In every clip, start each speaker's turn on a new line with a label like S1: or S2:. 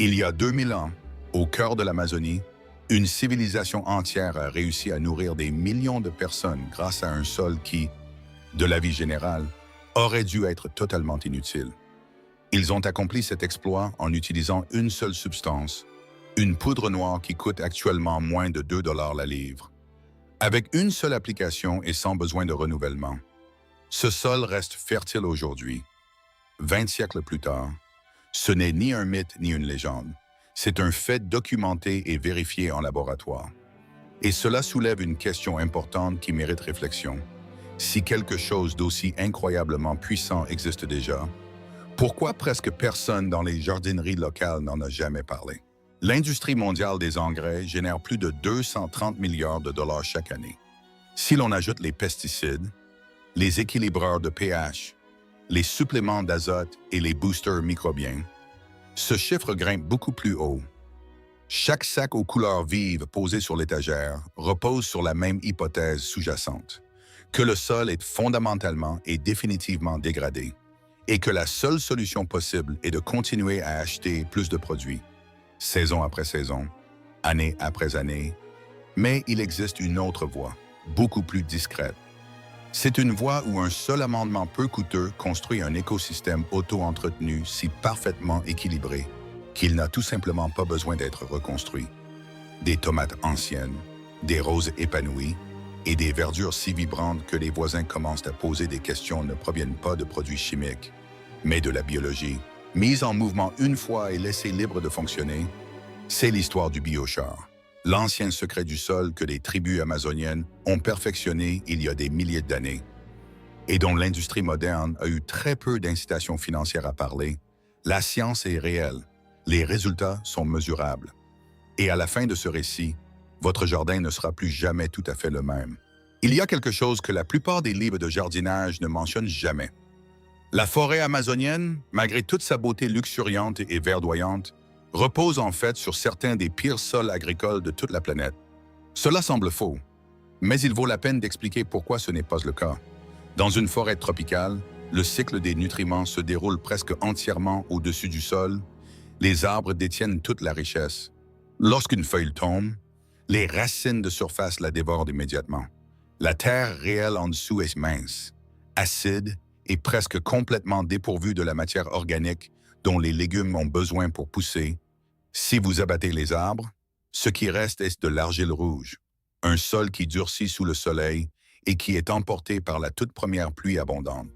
S1: Il y a 2000 ans, au cœur de l'Amazonie, une civilisation entière a réussi à nourrir des millions de personnes grâce à un sol qui, de l'avis général, aurait dû être totalement inutile. Ils ont accompli cet exploit en utilisant une seule substance, une poudre noire qui coûte actuellement moins de 2 dollars la livre. Avec une seule application et sans besoin de renouvellement, ce sol reste fertile aujourd'hui. 20 siècles plus tard, ce n'est ni un mythe ni une légende. C'est un fait documenté et vérifié en laboratoire. Et cela soulève une question importante qui mérite réflexion. Si quelque chose d'aussi incroyablement puissant existe déjà, pourquoi presque personne dans les jardineries locales n'en a jamais parlé? L'industrie mondiale des engrais génère plus de 230 milliards de dollars chaque année. Si l'on ajoute les pesticides, les équilibreurs de pH, les suppléments d'azote et les boosters microbiens, ce chiffre grimpe beaucoup plus haut. Chaque sac aux couleurs vives posé sur l'étagère repose sur la même hypothèse sous-jacente, que le sol est fondamentalement et définitivement dégradé, et que la seule solution possible est de continuer à acheter plus de produits, saison après saison, année après année. Mais il existe une autre voie, beaucoup plus discrète. C'est une voie où un seul amendement peu coûteux construit un écosystème auto-entretenu si parfaitement équilibré qu'il n'a tout simplement pas besoin d'être reconstruit. Des tomates anciennes, des roses épanouies et des verdures si vibrantes que les voisins commencent à poser des questions ne proviennent pas de produits chimiques, mais de la biologie. Mise en mouvement une fois et laissée libre de fonctionner, c'est l'histoire du biochar. L'ancien secret du sol que les tribus amazoniennes ont perfectionné il y a des milliers d'années et dont l'industrie moderne a eu très peu d'incitation financière à parler, la science est réelle, les résultats sont mesurables. Et à la fin de ce récit, votre jardin ne sera plus jamais tout à fait le même. Il y a quelque chose que la plupart des livres de jardinage ne mentionnent jamais. La forêt amazonienne, malgré toute sa beauté luxuriante et verdoyante, repose en fait sur certains des pires sols agricoles de toute la planète. Cela semble faux, mais il vaut la peine d'expliquer pourquoi ce n'est pas le cas. Dans une forêt tropicale, le cycle des nutriments se déroule presque entièrement au-dessus du sol. Les arbres détiennent toute la richesse. Lorsqu'une feuille tombe, les racines de surface la dévorent immédiatement. La terre réelle en dessous est mince, acide et presque complètement dépourvue de la matière organique dont les légumes ont besoin pour pousser. Si vous abattez les arbres, ce qui reste est de l'argile rouge, un sol qui durcit sous le soleil et qui est emporté par la toute première pluie abondante.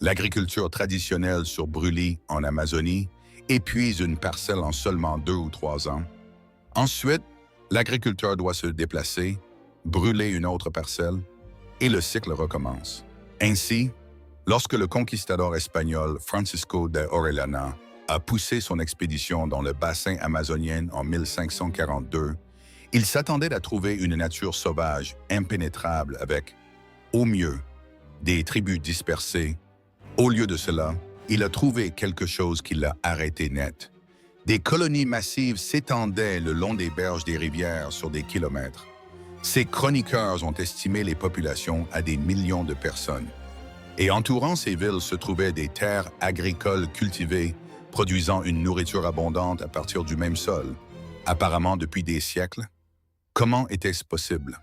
S1: L'agriculture traditionnelle sur brûlis en Amazonie épuise une parcelle en seulement 2 ou 3 ans. Ensuite, l'agriculteur doit se déplacer, brûler une autre parcelle, et le cycle recommence. Ainsi, lorsque le conquistador espagnol Francisco de Orellana a poussé son expédition dans le bassin amazonien en 1542, il s'attendait à trouver une nature sauvage, impénétrable avec, au mieux, des tribus dispersées. Au lieu de cela, il a trouvé quelque chose qui l'a arrêté net. Des colonies massives s'étendaient le long des berges des rivières sur des kilomètres. Ces chroniqueurs ont estimé les populations à des millions de personnes. Et entourant ces villes se trouvaient des terres agricoles cultivées, produisant une nourriture abondante à partir du même sol, apparemment depuis des siècles. Comment était-ce possible?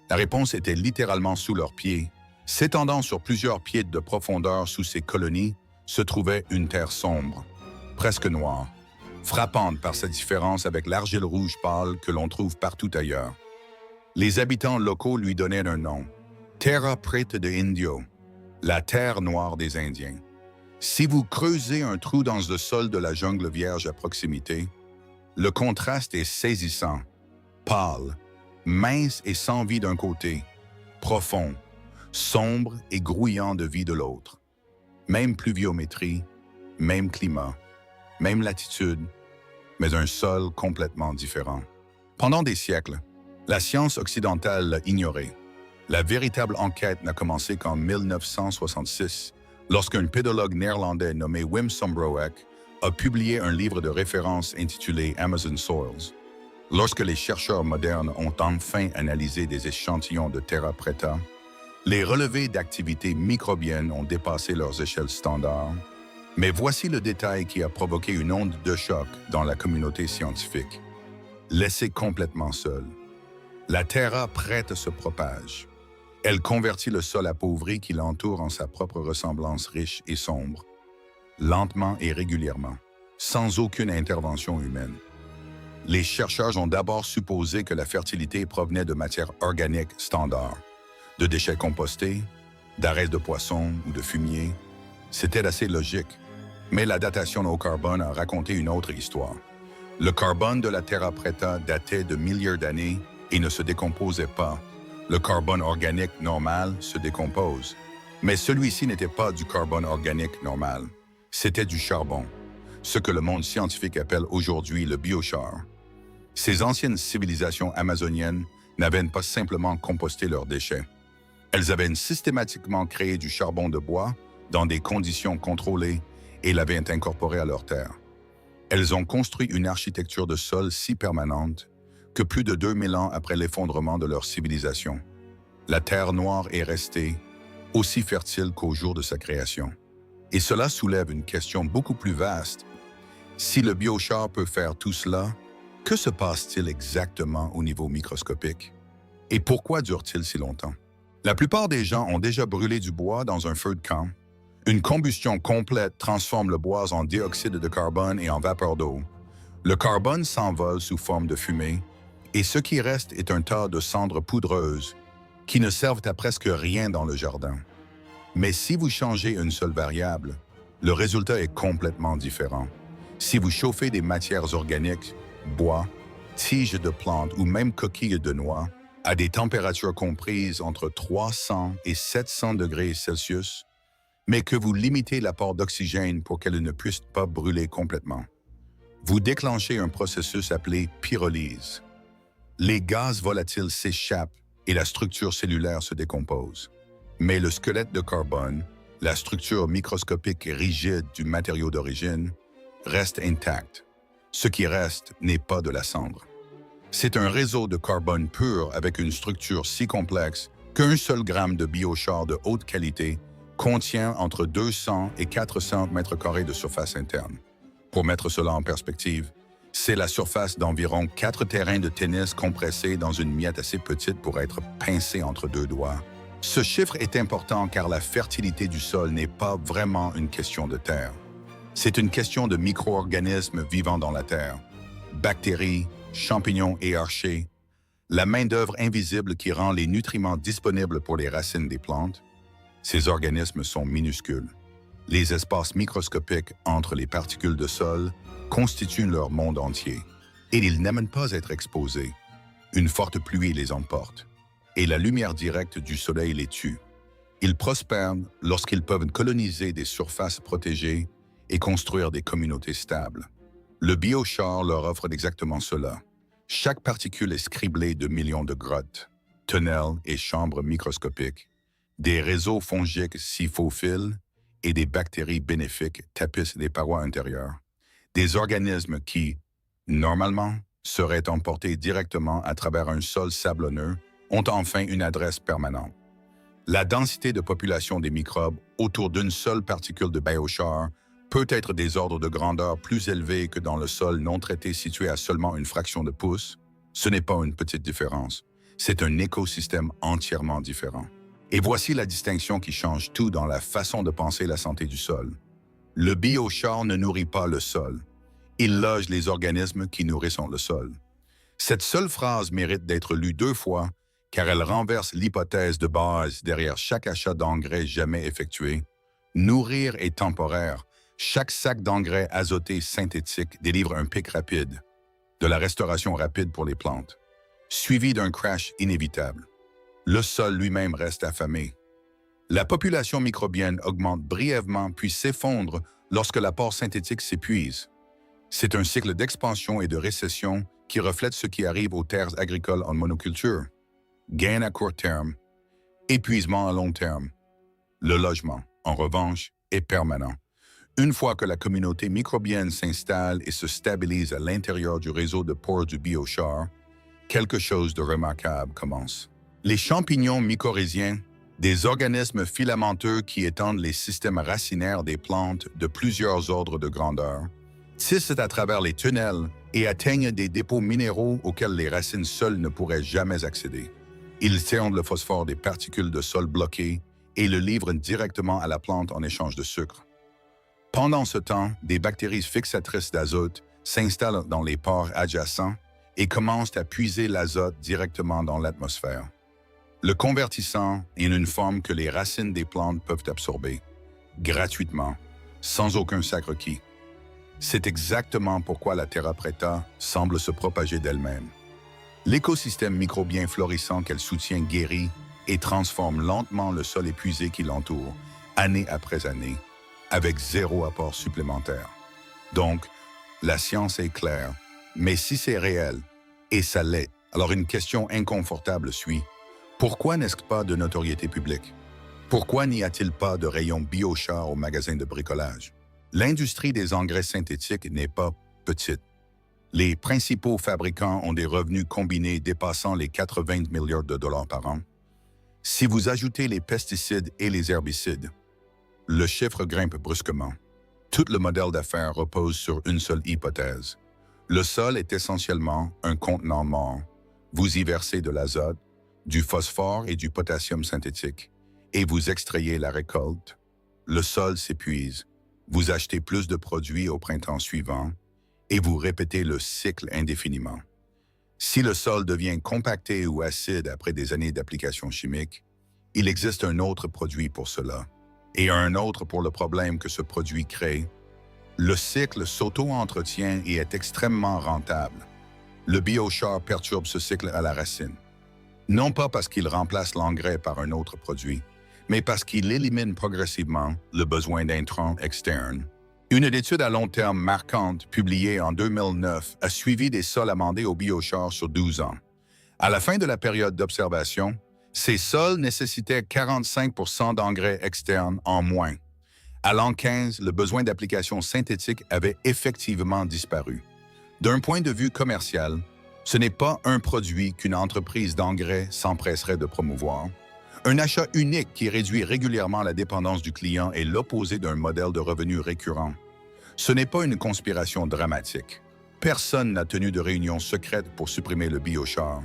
S1: La réponse était littéralement sous leurs pieds. S'étendant sur plusieurs pieds de profondeur sous ces colonies, se trouvait une terre sombre, presque noire, frappante par sa différence avec l'argile rouge pâle que l'on trouve partout ailleurs. Les habitants locaux lui donnaient un nom, Terra Preta de Indio, la terre noire des Indiens. Si vous creusez un trou dans le sol de la jungle vierge à proximité, le contraste est saisissant, pâle, mince et sans vie d'un côté, profond, sombre et grouillant de vie de l'autre. Même pluviométrie, même climat, même latitude, mais un sol complètement différent. Pendant des siècles, la science occidentale l'a ignoré. La véritable enquête n'a commencé qu'en 1966, lorsqu'un pédologue néerlandais nommé Wim Sombroek a publié un livre de référence intitulé Amazon Soils. Lorsque les chercheurs modernes ont enfin analysé des échantillons de Terra Preta, les relevés d'activité microbienne ont dépassé leurs échelles standards. Mais voici le détail qui a provoqué une onde de choc dans la communauté scientifique. Laissée complètement seule, la Terra prête se propage. Elle convertit le sol appauvri qui l'entoure en sa propre ressemblance riche et sombre, lentement et régulièrement, sans aucune intervention humaine. Les chercheurs ont d'abord supposé que la fertilité provenait de matière organique standard, de déchets compostés, d'arêtes de poissons ou de fumier. C'était assez logique, mais la datation au carbone a raconté une autre histoire. Le carbone de la Terra Preta datait de milliers d'années et ne se décomposait pas. Le carbone organique normal se décompose. Mais celui-ci n'était pas du carbone organique normal. C'était du charbon, ce que le monde scientifique appelle aujourd'hui le biochar. Ces anciennes civilisations amazoniennes n'avaient pas simplement composté leurs déchets. Elles avaient systématiquement créé du charbon de bois dans des conditions contrôlées et l'avaient incorporé à leur terre. Elles ont construit une architecture de sol si permanente que plus de 2000 ans après l'effondrement de leur civilisation, la Terre noire est restée aussi fertile qu'au jour de sa création. Et cela soulève une question beaucoup plus vaste. Si le biochar peut faire tout cela, que se passe-t-il exactement au niveau microscopique? Et pourquoi dure-t-il si longtemps? La plupart des gens ont déjà brûlé du bois dans un feu de camp. Une combustion complète transforme le bois en dioxyde de carbone et en vapeur d'eau. Le carbone s'envole sous forme de fumée, et ce qui reste est un tas de cendres poudreuses qui ne servent à presque rien dans le jardin. Mais si vous changez une seule variable, le résultat est complètement différent. Si vous chauffez des matières organiques, bois, tiges de plantes ou même coquilles de noix, à des températures comprises entre 300 et 700 degrés Celsius, mais que vous limitez l'apport d'oxygène pour qu'elles ne puissent pas brûler complètement, vous déclenchez un processus appelé pyrolyse. Les gaz volatiles s'échappent et la structure cellulaire se décompose. Mais le squelette de carbone, la structure microscopique et rigide du matériau d'origine, reste intact. Ce qui reste n'est pas de la cendre. C'est un réseau de carbone pur avec une structure si complexe qu'un seul gramme de biochar de haute qualité contient entre 200 et 400 mètres carrés de surface interne. Pour mettre cela en perspective, c'est la surface d'environ 4 terrains de tennis compressés dans une miette assez petite pour être pincée entre deux doigts. Ce chiffre est important car la fertilité du sol n'est pas vraiment une question de terre. C'est une question de micro-organismes vivant dans la terre. Bactéries, champignons et archées, la main-d'œuvre invisible qui rend les nutriments disponibles pour les racines des plantes. Ces organismes sont minuscules. Les espaces microscopiques entre les particules de sol constituent leur monde entier. Et ils n'aiment pas être exposés. Une forte pluie les emporte. Et la lumière directe du soleil les tue. Ils prospèrent lorsqu'ils peuvent coloniser des surfaces protégées et construire des communautés stables. Le biochar leur offre exactement cela. Chaque particule est scriblée de millions de grottes, tunnels et chambres microscopiques. Des réseaux fongiques s'y faufilent et des bactéries bénéfiques tapissent les parois intérieures. Des organismes qui, normalement, seraient emportés directement à travers un sol sablonneux ont enfin une adresse permanente. La densité de population des microbes autour d'une seule particule de biochar peut être des ordres de grandeur plus élevés que dans le sol non traité situé à seulement une fraction de pouce. Ce n'est pas une petite différence, c'est un écosystème entièrement différent. Et voici la distinction qui change tout dans la façon de penser la santé du sol. Le biochar ne nourrit pas le sol. Il loge les organismes qui nourrissent le sol. Cette seule phrase mérite d'être lue 2 fois car elle renverse l'hypothèse de base derrière chaque achat d'engrais jamais effectué. Nourrir est temporaire. Chaque sac d'engrais azoté synthétique délivre un pic rapide, de la restauration rapide pour les plantes, suivi d'un crash inévitable. Le sol lui-même reste affamé. La population microbienne augmente brièvement puis s'effondre lorsque l'apport synthétique s'épuise. C'est un cycle d'expansion et de récession qui reflète ce qui arrive aux terres agricoles en monoculture. Gain à court terme, épuisement à long terme. Le logement, en revanche, est permanent. Une fois que la communauté microbienne s'installe et se stabilise à l'intérieur du réseau de pores du biochar, quelque chose de remarquable commence. Les champignons mycorhiziens, Des organismes filamenteux qui étendent les systèmes racinaires des plantes de plusieurs ordres de grandeur, tissent à travers les tunnels et atteignent des dépôts minéraux auxquels les racines seules ne pourraient jamais accéder. Ils tirent le phosphore des particules de sol bloquées et le livrent directement à la plante en échange de sucre. Pendant ce temps, des bactéries fixatrices d'azote s'installent dans les pores adjacents et commencent à puiser l'azote directement dans l'atmosphère, le convertissant en une forme que les racines des plantes peuvent absorber, gratuitement, sans aucun sacrifice. C'est exactement pourquoi la Terra Preta semble se propager d'elle-même. L'écosystème microbien florissant qu'elle soutient guérit et transforme lentement le sol épuisé qui l'entoure, année après année, avec zéro apport supplémentaire. Donc, la science est claire, mais si c'est réel, et ça l'est, alors une question inconfortable suit. Pourquoi n'est-ce pas de notoriété publique? Pourquoi n'y a-t-il pas de rayon biochar au magasin de bricolage? L'industrie des engrais synthétiques n'est pas petite. Les principaux fabricants ont des revenus combinés dépassant les 80 milliards de dollars par an. Si vous ajoutez les pesticides et les herbicides, le chiffre grimpe brusquement. Tout le modèle d'affaires repose sur une seule hypothèse. Le sol est essentiellement un contenant mort. Vous y versez de l'azote, du phosphore et du potassium synthétique, et vous extrayez la récolte. Le sol s'épuise. Vous achetez plus de produits au printemps suivant, et vous répétez le cycle indéfiniment. Si le sol devient compacté ou acide après des années d'application chimique, il existe un autre produit pour cela, et un autre pour le problème que ce produit crée. Le cycle s'auto-entretient et est extrêmement rentable. Le biochar perturbe ce cycle à la racine. Non pas parce qu'il remplace l'engrais par un autre produit, mais parce qu'il élimine progressivement le besoin d'intrants externes. Une étude à long terme marquante, publiée en 2009, a suivi des sols amendés au biochar sur 12 ans. À la fin de la période d'observation, ces sols nécessitaient 45% d'engrais externes en moins. À l'an 15, le besoin d'application synthétique avait effectivement disparu. D'un point de vue commercial, ce n'est pas un produit qu'une entreprise d'engrais s'empresserait de promouvoir. Un achat unique qui réduit régulièrement la dépendance du client est l'opposé d'un modèle de revenu récurrent. Ce n'est pas une conspiration dramatique. Personne n'a tenu de réunion secrète pour supprimer le biochar.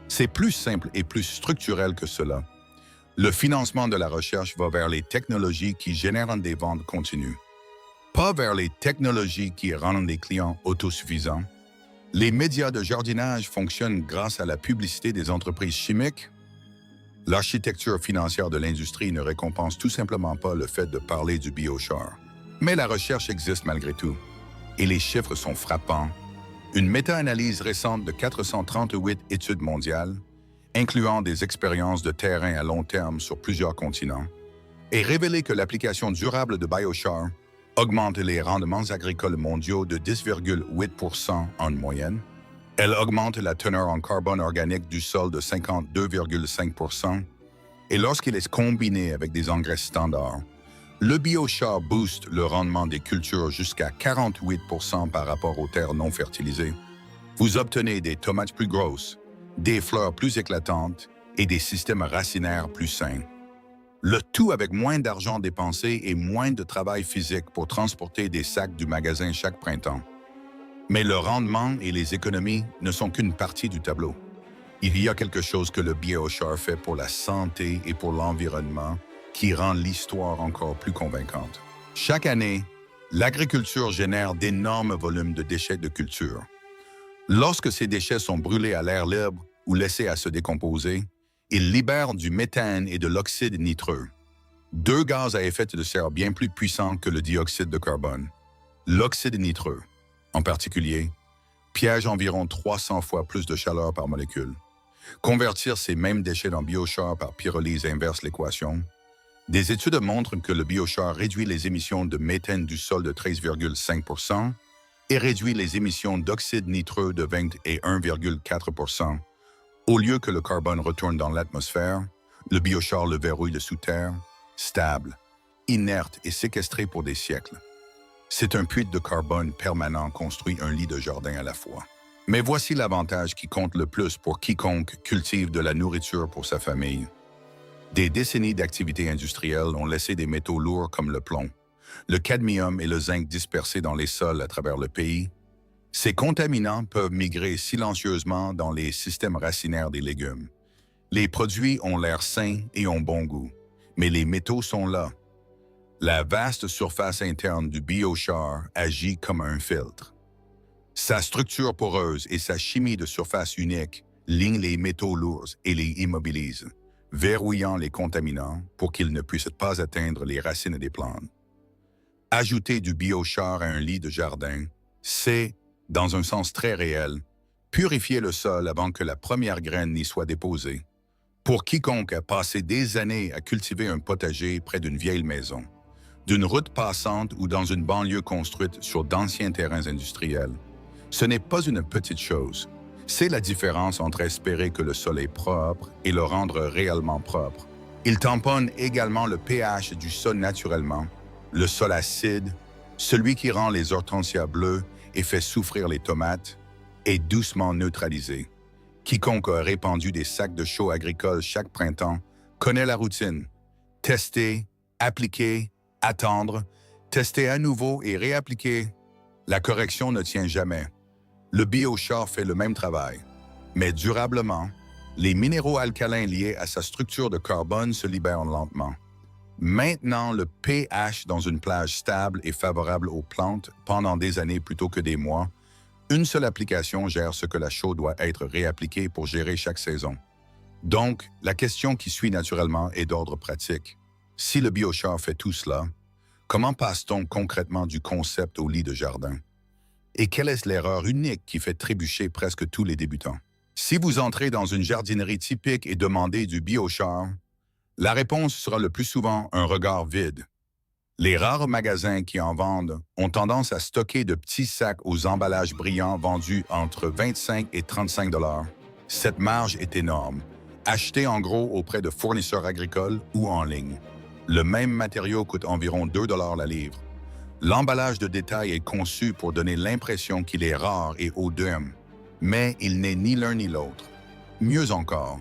S1: C'est plus simple et plus structurel que cela. Le financement de la recherche va vers les technologies qui génèrent des ventes continues, pas vers les technologies qui rendent les clients autosuffisants. Les médias de jardinage fonctionnent grâce à la publicité des entreprises chimiques. L'architecture financière de l'industrie ne récompense tout simplement pas le fait de parler du biochar. Mais la recherche existe malgré tout, et les chiffres sont frappants. Une méta-analyse récente de 438 études mondiales, incluant des expériences de terrain à long terme sur plusieurs continents, a révélé que l'application durable de biochar augmente les rendements agricoles mondiaux de 10,8% en moyenne. Elle augmente la teneur en carbone organique du sol de 52,5%, et lorsqu'il est combiné avec des engrais standards, le biochar booste le rendement des cultures jusqu'à 48% par rapport aux terres non fertilisées. Vous obtenez des tomates plus grosses, des fleurs plus éclatantes et des systèmes racinaires plus sains. Le tout avec moins d'argent dépensé et moins de travail physique pour transporter des sacs du magasin chaque printemps. Mais le rendement et les économies ne sont qu'une partie du tableau. Il y a quelque chose que le biochar fait pour la santé et pour l'environnement qui rend l'histoire encore plus convaincante. Chaque année, l'agriculture génère d'énormes volumes de déchets de culture. Lorsque ces déchets sont brûlés à l'air libre ou laissés à se décomposer, ils libèrent du méthane et de l'oxyde nitreux, deux gaz à effet de serre bien plus puissants que le dioxyde de carbone. L'oxyde nitreux, en particulier, piège environ 300 fois plus de chaleur par molécule. Convertir ces mêmes déchets en biochar par pyrolyse inverse l'équation. Des études montrent que le biochar réduit les émissions de méthane du sol de 13,5% et réduit les émissions d'oxyde nitreux de 21,4%. Au lieu que le carbone retourne dans l'atmosphère, le biochar le verrouille de sous terre, stable, inerte et séquestré pour des siècles. C'est un puits de carbone permanent construit un lit de jardin à la fois. Mais voici l'avantage qui compte le plus pour quiconque cultive de la nourriture pour sa famille. Des décennies d'activité industrielle ont laissé des métaux lourds comme le plomb, le cadmium et le zinc dispersés dans les sols à travers le pays. Ces contaminants peuvent migrer silencieusement dans les systèmes racinaires des légumes. Les produits ont l'air sains et ont bon goût, mais les métaux sont là. La vaste surface interne du biochar agit comme un filtre. Sa structure poreuse et sa chimie de surface unique lignent les métaux lourds et les immobilisent, verrouillant les contaminants pour qu'ils ne puissent pas atteindre les racines des plantes. Ajouter du biochar à un lit de jardin, c'est, dans un sens très réel, purifier le sol avant que la première graine n'y soit déposée. Pour quiconque a passé des années à cultiver un potager près d'une vieille maison, d'une route passante ou dans une banlieue construite sur d'anciens terrains industriels, ce n'est pas une petite chose. C'est la différence entre espérer que le sol est propre et le rendre réellement propre. Il tamponne également le pH du sol naturellement, le sol acide, celui qui rend les hortensias bleues et fait souffrir les tomates, est doucement neutralisé. Quiconque a répandu des sacs de chaux agricoles chaque printemps connaît la routine. Tester, appliquer, attendre, tester à nouveau et réappliquer. La correction ne tient jamais. Le biochar fait le même travail, mais durablement, les minéraux alcalins liés à sa structure de carbone se libèrent lentement. Maintenant, le pH dans une plage stable est favorable aux plantes pendant des années plutôt que des mois. Une seule application gère ce que la chaux doit être réappliquée pour gérer chaque saison. Donc, la question qui suit naturellement est d'ordre pratique. Si le biochar fait tout cela, comment passe-t-on concrètement du concept au lit de jardin? Et quelle est l'erreur unique qui fait trébucher presque tous les débutants? Si vous entrez dans une jardinerie typique et demandez du biochar, la réponse sera le plus souvent un regard vide. Les rares magasins qui en vendent ont tendance à stocker de petits sacs aux emballages brillants vendus entre 25 et 35 $. Cette marge est énorme, achetée en gros auprès de fournisseurs agricoles ou en ligne. Le même matériau coûte environ 2 $ la livre. L'emballage de détail est conçu pour donner l'impression qu'il est rare et haut de gamme, mais il n'est ni l'un ni l'autre. Mieux encore,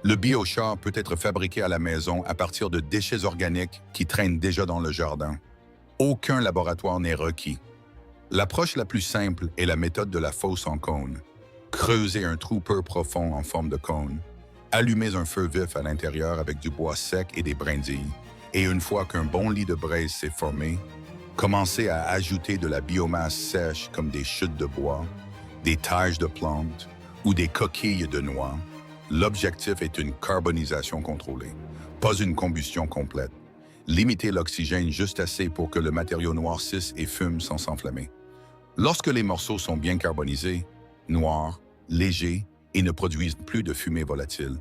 S1: le biochar peut être fabriqué à la maison à partir de déchets organiques qui traînent déjà dans le jardin. Aucun laboratoire n'est requis. L'approche la plus simple est la méthode de la fosse en cône. Creusez un trou peu profond en forme de cône. Allumez un feu vif à l'intérieur avec du bois sec et des brindilles. Et une fois qu'un bon lit de braise s'est formé, commencez à ajouter de la biomasse sèche comme des chutes de bois, des tiges de plantes ou des coquilles de noix. L'objectif est une carbonisation contrôlée, pas une combustion complète. Limitez l'oxygène juste assez pour que le matériau noircisse et fume sans s'enflammer. Lorsque les morceaux sont bien carbonisés, noirs, légers et ne produisent plus de fumée volatile,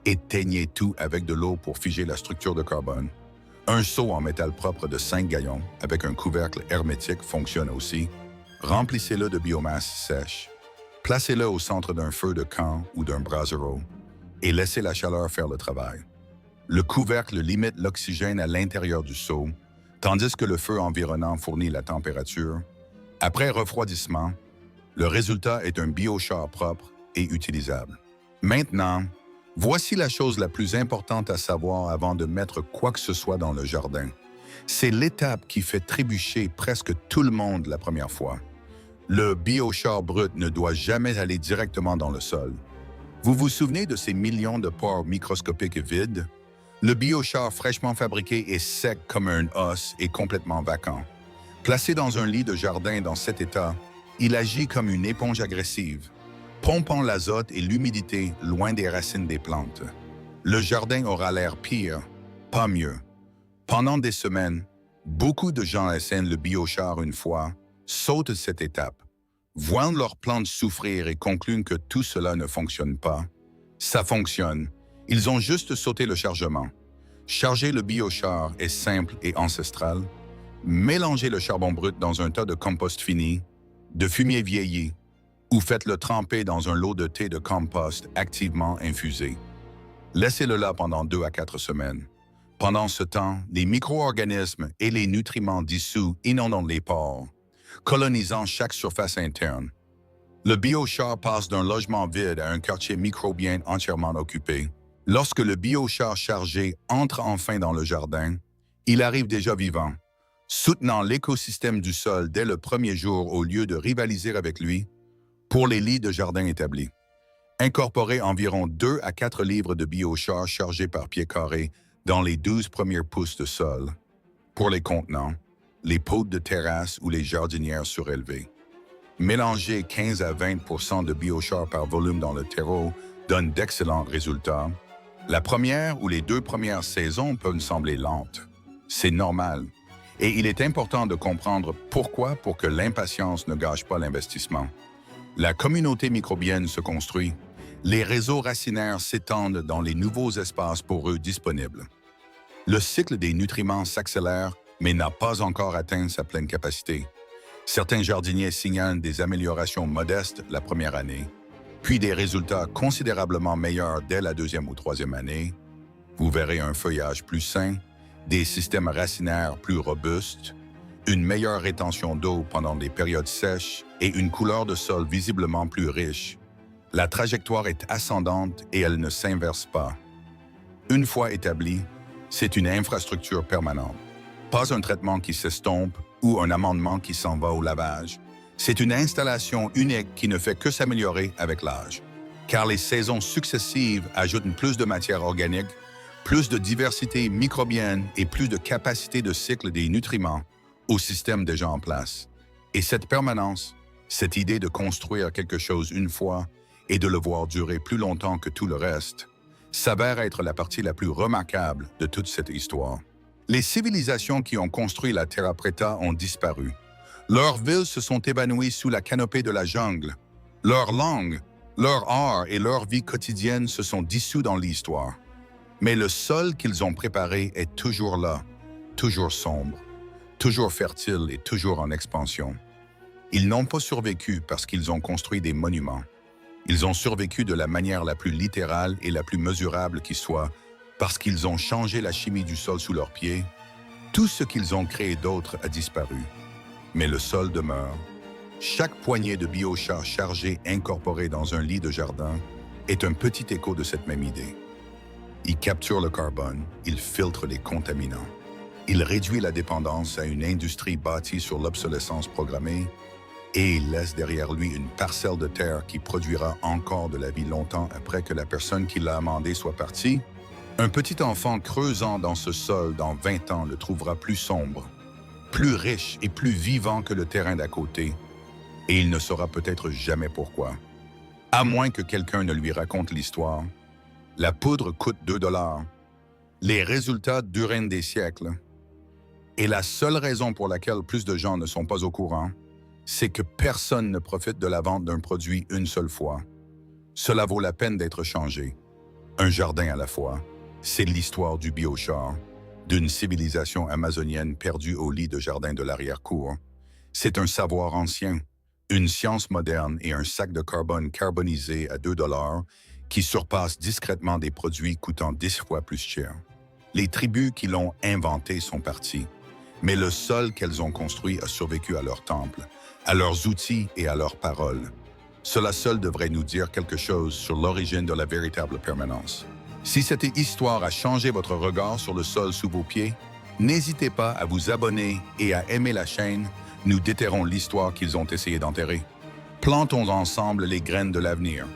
S1: éteignez tout avec de l'eau pour figer la structure de carbone. Un seau en métal propre de 5 gallons avec un couvercle hermétique fonctionne aussi. Remplissez-le de biomasse sèche. Placez-le au centre d'un feu de camp ou d'un brasero et laissez la chaleur faire le travail. Le couvercle limite l'oxygène à l'intérieur du seau, tandis que le feu environnant fournit la température. Après refroidissement, le résultat est un biochar propre et utilisable. Maintenant, voici la chose la plus importante à savoir avant de mettre quoi que ce soit dans le jardin. C'est l'étape qui fait trébucher presque tout le monde la première fois. Le biochar brut ne doit jamais aller directement dans le sol. Vous vous souvenez de ces millions de pores microscopiques vides? Le biochar fraîchement fabriqué est sec comme un os et complètement vacant. Placé dans un lit de jardin dans cet état, il agit comme une éponge agressive, pompant l'azote et l'humidité loin des racines des plantes. Le jardin aura l'air pire, pas mieux. Pendant des semaines, beaucoup de gens essaient le biochar une fois, sautent cette étape, voient leurs plantes souffrir et concluent que tout cela ne fonctionne pas. Ça fonctionne. Ils ont juste sauté le chargement. Charger le biochar est simple et ancestral. Mélangez le charbon brut dans un tas de compost fini, de fumier vieilli, ou faites-le tremper dans un lot de thé de compost activement infusé. Laissez-le là pendant 2 à 4 semaines. Pendant ce temps, les micro-organismes et les nutriments dissous inondent les pores, colonisant chaque surface interne. Le biochar passe d'un logement vide à un quartier microbien entièrement occupé. Lorsque le biochar chargé entre enfin dans le jardin, il arrive déjà vivant, soutenant l'écosystème du sol dès le premier jour au lieu de rivaliser avec lui pour les lits de jardin établis. Incorporer environ 2 à 4 livres de biochar chargés par pied carré dans les 12 premiers pouces de sol. Pour les contenants, les pots de terrasse ou les jardinières surélevées. Mélanger 15 à 20 de biochar par volume dans le terreau donne d'excellents résultats. La première ou les 2 premières saisons peuvent sembler lentes. C'est normal. Et il est important de comprendre pourquoi pour que l'impatience ne gâche pas l'investissement. La communauté microbienne se construit. Les réseaux racinaires s'étendent dans les nouveaux espaces pour eux disponibles. Le cycle des nutriments s'accélère, mais n'a pas encore atteint sa pleine capacité. Certains jardiniers signalent des améliorations modestes la première année, puis des résultats considérablement meilleurs dès la 2e ou 3e année. Vous verrez un feuillage plus sain, des systèmes racinaires plus robustes, une meilleure rétention d'eau pendant des périodes sèches et une couleur de sol visiblement plus riche. La trajectoire est ascendante et elle ne s'inverse pas. Une fois établie, c'est une infrastructure permanente. Pas un traitement qui s'estompe ou un amendement qui s'en va au lavage. C'est une installation unique qui ne fait que s'améliorer avec l'âge. Car les saisons successives ajoutent plus de matière organique, plus de diversité microbienne et plus de capacité de cycle des nutriments au système déjà en place. Et cette permanence, cette idée de construire quelque chose une fois et de le voir durer plus longtemps que tout le reste, s'avère être la partie la plus remarquable de toute cette histoire. Les civilisations qui ont construit la Terra Preta ont disparu. Leurs villes se sont évanouies sous la canopée de la jungle. Leurs langues, leur art et leur vie quotidienne se sont dissous dans l'histoire. Mais le sol qu'ils ont préparé est toujours là, toujours sombre, toujours fertile et toujours en expansion. Ils n'ont pas survécu parce qu'ils ont construit des monuments. Ils ont survécu de la manière la plus littérale et la plus mesurable qui soit, parce qu'ils ont changé la chimie du sol sous leurs pieds. Tout ce qu'ils ont créé d'autre a disparu. Mais le sol demeure. Chaque poignée de biochar chargé incorporé dans un lit de jardin est un petit écho de cette même idée. Il capture le carbone, il filtre les contaminants. Il réduit la dépendance à une industrie bâtie sur l'obsolescence programmée et il laisse derrière lui une parcelle de terre qui produira encore de la vie longtemps après que la personne qui l'a amendé soit partie. Un petit enfant creusant dans ce sol dans 20 ans le trouvera plus sombre, plus riche et plus vivant que le terrain d'à côté, et il ne saura peut-être jamais pourquoi. À moins que quelqu'un ne lui raconte l'histoire. La poudre coûte 2 $. Les résultats durent des siècles. Et la seule raison pour laquelle plus de gens ne sont pas au courant, c'est que personne ne profite de la vente d'un produit une seule fois. Cela vaut la peine d'être changé. Un jardin à la fois, c'est l'histoire du biochar, d'une civilisation amazonienne perdue au lit de jardin de l'arrière-cour. C'est un savoir ancien, une science moderne et un sac de carbone carbonisé à 2 $ qui surpasse discrètement des produits coûtant 10 fois plus cher. Les tribus qui l'ont inventé sont parties, mais le sol qu'elles ont construit a survécu à leur temple, à leurs outils et à leurs paroles. Cela seul devrait nous dire quelque chose sur l'origine de la véritable permanence. Si cette histoire a changé votre regard sur le sol sous vos pieds, n'hésitez pas à vous abonner et à aimer la chaîne. Nous déterrons l'histoire qu'ils ont essayé d'enterrer. Plantons ensemble les graines de l'avenir.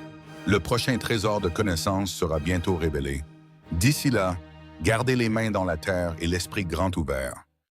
S1: Le prochain trésor de connaissances sera bientôt révélé. D'ici là, gardez les mains dans la terre et l'esprit grand ouvert.